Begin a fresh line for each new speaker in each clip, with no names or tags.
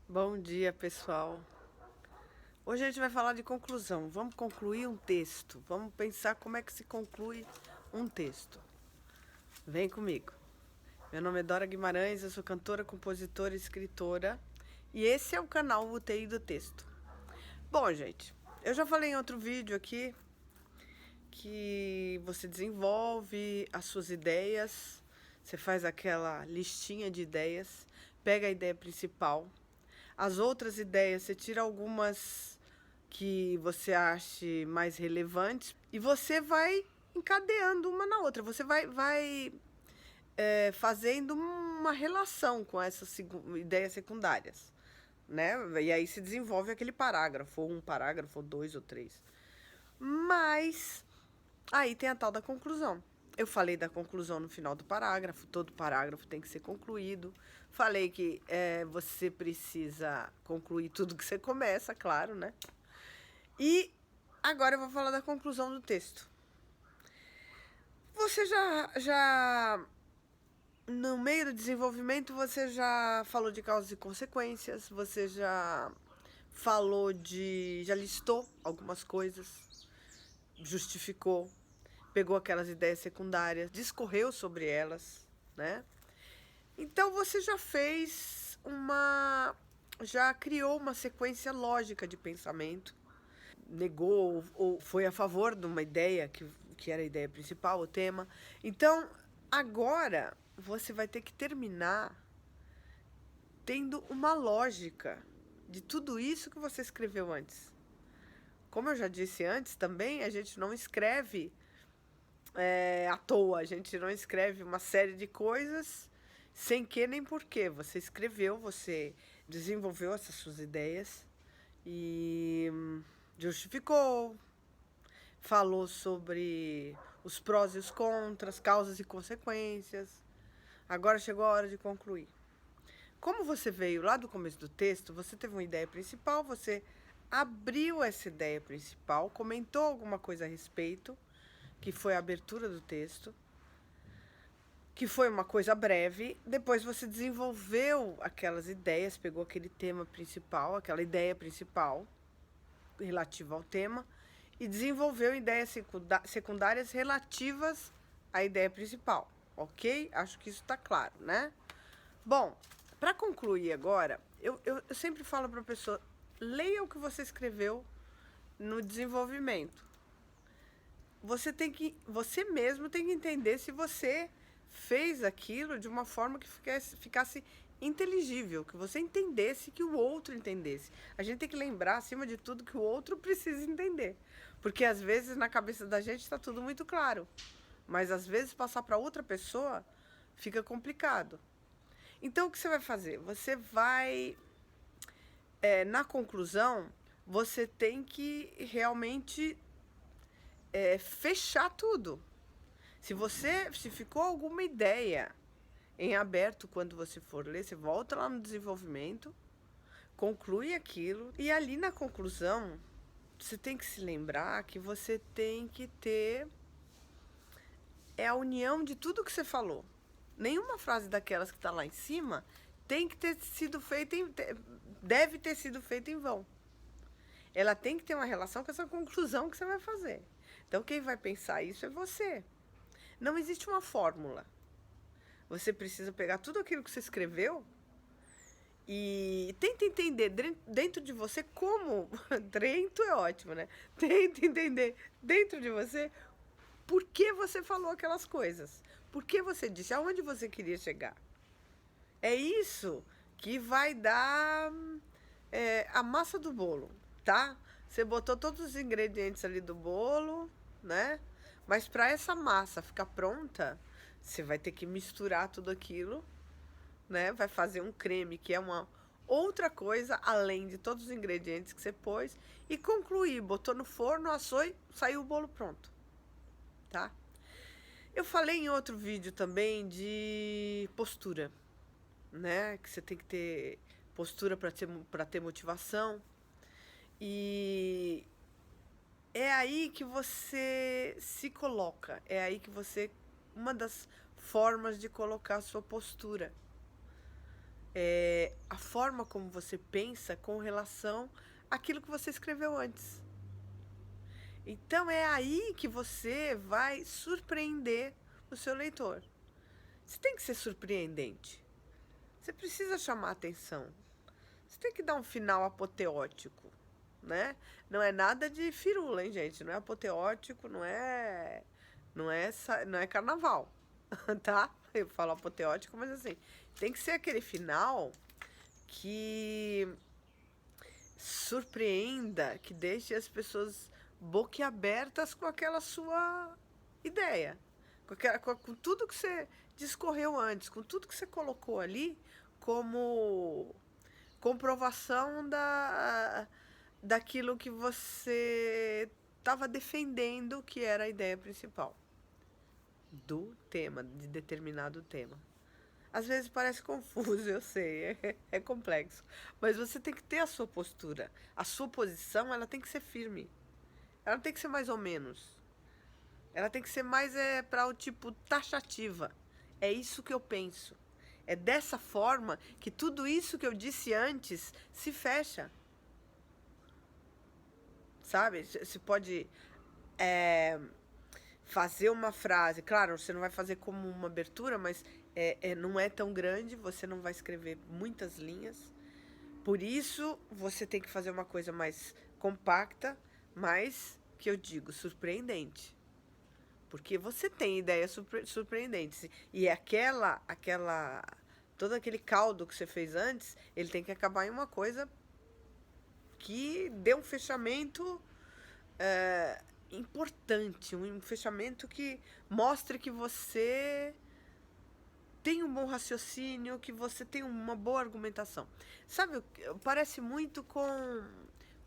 Bom dia, pessoal. Hoje a gente vai falar de conclusão. Vamos concluir um texto. Vamos pensar como é que se conclui um texto. Vem comigo. Meu nome é Dora Guimarães, eu sou cantora, compositora e escritora. E esse é o canal UTI do Texto. Bom, gente, eu já falei em outro vídeo aqui que você desenvolve as suas ideias, você faz aquela listinha de ideias, pega a ideia principal. As outras ideias, você tira algumas que você ache mais relevantes e você vai encadeando uma na outra. Você vai fazendo uma relação com essas ideias secundárias, né? E aí se desenvolve aquele parágrafo, ou um parágrafo, ou dois ou três. Mas aí tem a tal da conclusão. Eu falei da conclusão no final do parágrafo, todo parágrafo tem que ser concluído. Falei que você precisa concluir tudo que você começa, claro, né? E agora eu vou falar da conclusão do texto. Você já no meio do desenvolvimento, você já falou de causas e consequências, você já já listou algumas coisas, justificou, pegou aquelas ideias secundárias, discorreu sobre elas, né? Então você já criou uma sequência lógica de pensamento, negou ou foi a favor de uma ideia que era a ideia principal, o tema. Então, agora você vai ter que terminar tendo uma lógica de tudo isso que você escreveu antes. Como eu já disse antes, também a gente não escreve à toa, a gente não escreve uma série de coisas sem que nem porquê. Você escreveu, você desenvolveu essas suas ideias e justificou, falou sobre os prós e os contras, causas e consequências. Agora chegou a hora de concluir. Como você veio lá do começo do texto, você teve uma ideia principal, você abriu essa ideia principal, comentou alguma coisa a respeito, que foi a abertura do texto, que foi uma coisa breve. Depois você desenvolveu aquelas ideias, pegou aquele tema principal, aquela ideia principal relativa ao tema, e desenvolveu ideias secundárias relativas à ideia principal, ok? Acho que isso está claro, né? Bom, para concluir agora, eu sempre falo para a pessoa, leia o que você escreveu no desenvolvimento. Você mesmo tem que entender se você fez aquilo de uma forma que ficasse inteligível, que você entendesse, que o outro entendesse. A gente tem que lembrar, acima de tudo, que o outro precisa entender. Porque às vezes na cabeça da gente está tudo muito claro, mas às vezes passar para outra pessoa fica complicado. Então o que você vai fazer? Na conclusão, você tem que realmente fechar tudo. Se ficou alguma ideia em aberto quando você for ler, você volta lá no desenvolvimento, conclui aquilo e ali na conclusão você tem que se lembrar que você tem que ter a união de tudo que você falou. Nenhuma frase daquelas que está lá em cima tem que ter sido feita deve ter sido feita em vão. Ela tem que ter uma relação com essa conclusão que você vai fazer. Então quem vai pensar isso é você. Não existe uma fórmula. Você precisa pegar tudo aquilo que você escreveu e tenta entender dentro de você como. Dentro é ótimo, né? Tenta entender dentro de você por que você falou aquelas coisas. Por que você disse, aonde você queria chegar. É isso que vai dar a massa do bolo, tá? Você botou todos os ingredientes ali do bolo, né? Mas para essa massa ficar pronta, você vai ter que misturar tudo aquilo, né? Vai fazer um creme que é uma outra coisa além de todos os ingredientes que você pôs e concluir, botou no forno, assou e saiu o bolo pronto, tá? Eu falei em outro vídeo também de postura, né? Que você tem que ter postura para ter motivação. E é aí que você se coloca, é aí que você. Uma das formas de colocar a sua postura a forma como você pensa com relação àquilo que você escreveu antes. Então é aí que você vai surpreender o seu leitor. Você tem que ser surpreendente. Você precisa chamar atenção. Você tem que dar um final apoteótico, né? Não é nada de firula, hein, gente? Não é apoteótico, não é carnaval, tá? Eu falo apoteótico, mas assim, tem que ser aquele final que surpreenda, que deixe as pessoas boquiabertas com aquela sua ideia, com tudo que você discorreu antes, com tudo que você colocou ali como comprovação daquilo que você estava defendendo, que era a ideia principal do tema, de determinado tema. Às vezes parece confuso, eu sei, é complexo. Mas você tem que ter a sua postura. A sua posição, ela tem que ser firme. Ela não tem que ser mais ou menos. Ela tem que ser mais para o tipo taxativa. É isso que eu penso. É dessa forma que tudo isso que eu disse antes se fecha. Sabe? Você pode fazer uma frase. Claro, você não vai fazer como uma abertura, mas não é tão grande, você não vai escrever muitas linhas. Por isso, você tem que fazer uma coisa mais compacta, mais, que eu digo, surpreendente. Porque você tem ideias surpreendentes. E todo aquele caldo que você fez antes, ele tem que acabar em uma coisa que dê um fechamento importante, um fechamento que mostre que você tem um bom raciocínio, que você tem uma boa argumentação. Sabe, parece muito com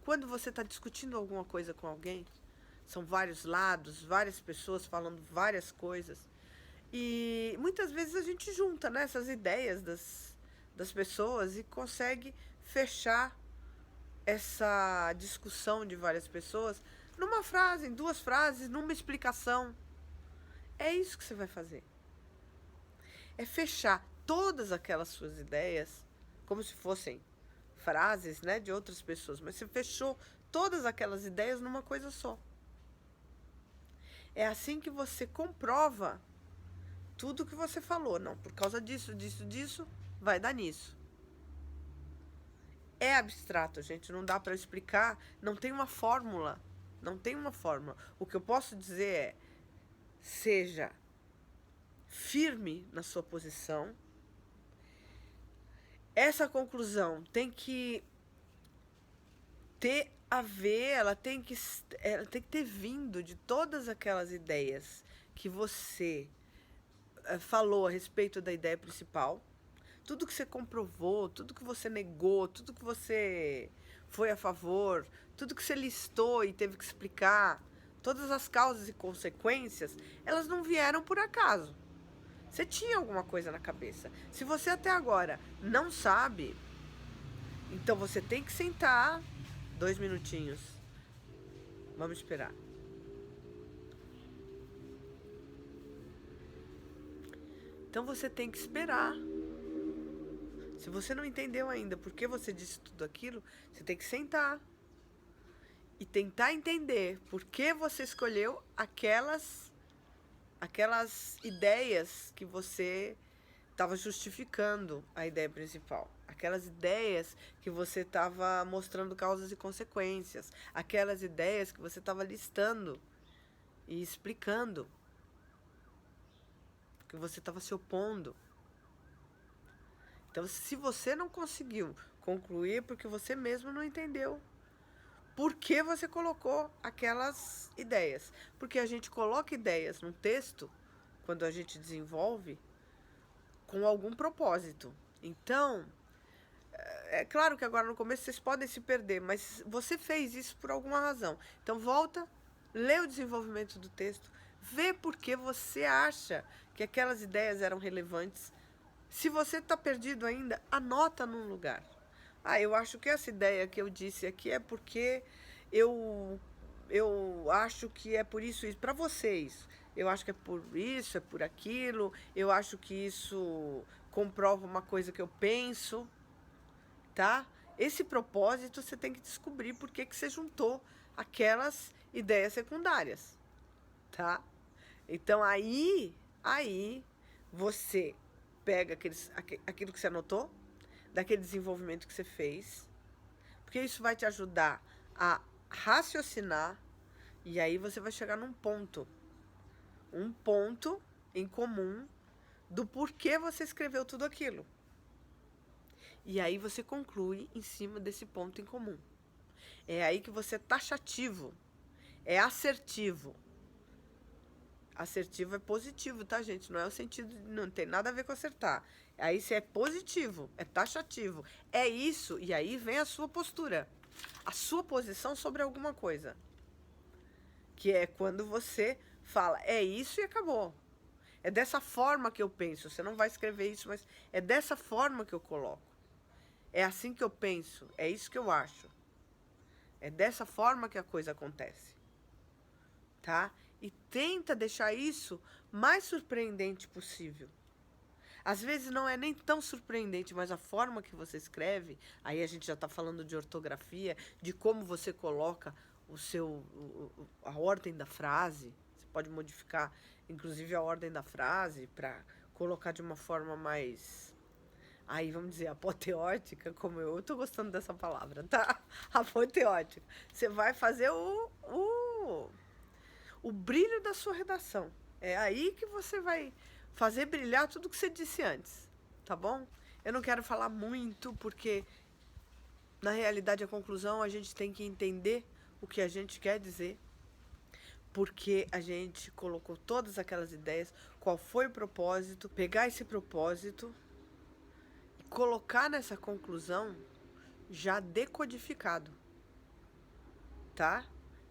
quando você está discutindo alguma coisa com alguém, são vários lados, várias pessoas falando várias coisas, e muitas vezes a gente junta, né, essas ideias das pessoas e consegue fechar essa discussão de várias pessoas numa frase, em duas frases, numa explicação. É isso que você vai fazer. É fechar todas aquelas suas ideias como se fossem frases, né, de outras pessoas, mas você fechou todas aquelas ideias numa coisa só. É assim que você comprova tudo que você falou. Não, por causa disso, disso, vai dar nisso. É abstrato, gente, não dá para explicar, não tem uma fórmula. Não tem uma fórmula. O que eu posso dizer é: seja firme na sua posição. Essa conclusão tem que ter a ver, ela tem que ter vindo de todas aquelas ideias que você falou a respeito da ideia principal. Tudo que você comprovou, tudo que você negou, tudo que você foi a favor, tudo que você listou e teve que explicar, todas as causas e consequências, elas não vieram por acaso. Você tinha alguma coisa na cabeça. Se você até agora não sabe, então você tem que sentar 2 minutinhos. Vamos esperar. Então você tem que esperar. Se você não entendeu ainda por que você disse tudo aquilo, você tem que sentar e tentar entender por que você escolheu aquelas ideias que você estava justificando a ideia principal. Aquelas ideias que você estava mostrando causas e consequências. Aquelas ideias que você estava listando e explicando. Que você estava se opondo. Então, se você não conseguiu concluir, porque você mesmo não entendeu por que você colocou aquelas ideias. Porque a gente coloca ideias num texto, quando a gente desenvolve, com algum propósito. Então, é claro que agora no começo vocês podem se perder, mas você fez isso por alguma razão. Então, volta, lê o desenvolvimento do texto, vê por que você acha que aquelas ideias eram relevantes. Se você está perdido ainda, anota num lugar. Eu acho que essa ideia que eu disse aqui é porque eu acho que é por isso. Para vocês, eu acho que é por isso, é por aquilo. Eu acho que isso comprova uma coisa que eu penso, tá? Esse propósito você tem que descobrir por que que você juntou aquelas ideias secundárias, tá? Então aí você pega aquilo que você anotou, daquele desenvolvimento que você fez, porque isso vai te ajudar a raciocinar, e aí você vai chegar num ponto, um ponto em comum do porquê você escreveu tudo aquilo. E aí você conclui em cima desse ponto em comum. É aí que você é taxativo, é assertivo. Assertivo é positivo, tá, gente? Não é o sentido, não tem nada a ver com acertar. Aí você é positivo, é taxativo. É isso, e aí vem a sua postura. A sua posição sobre alguma coisa. Que é quando você fala, é isso e acabou. É dessa forma que eu penso. Você não vai escrever isso, mas é dessa forma que eu coloco. É assim que eu penso, é isso que eu acho. É dessa forma que a coisa acontece. Tá? E tenta deixar isso mais surpreendente possível. Às vezes não é nem tão surpreendente, mas a forma que você escreve, aí a gente já está falando de ortografia, de como você coloca a ordem da frase. Você pode modificar, inclusive, a ordem da frase para colocar de uma forma mais, aí vamos dizer, apoteótica, como eu tô gostando dessa palavra, tá? Apoteótica. Você vai fazer o brilho da sua redação. É aí que você vai fazer brilhar tudo que você disse antes, tá bom? Eu não quero falar muito, porque na realidade a conclusão a gente tem que entender o que a gente quer dizer, porque a gente colocou todas aquelas ideias, qual foi o propósito, pegar esse propósito e colocar nessa conclusão já decodificado, tá?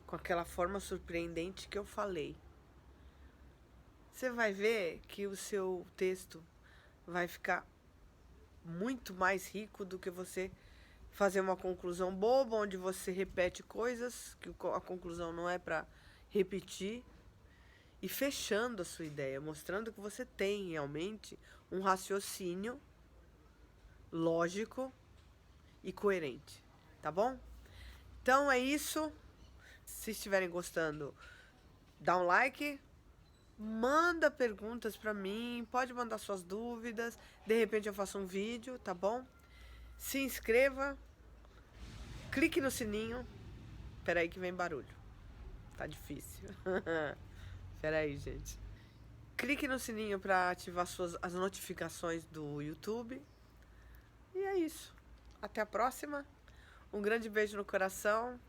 Com aquela forma surpreendente que eu falei. Você vai ver que o seu texto vai ficar muito mais rico do que você fazer uma conclusão boba, onde você repete coisas, que a conclusão não é para repetir, e fechando a sua ideia, mostrando que você tem realmente um raciocínio lógico e coerente, tá bom? Então é isso. Se estiverem gostando, dá um like, manda perguntas pra mim, pode mandar suas dúvidas, de repente eu faço um vídeo, tá bom? Se inscreva, clique no sininho. Peraí que vem barulho, tá difícil. Peraí, gente. Clique no sininho pra ativar as notificações do YouTube. E é isso. Até a próxima. Um grande beijo no coração.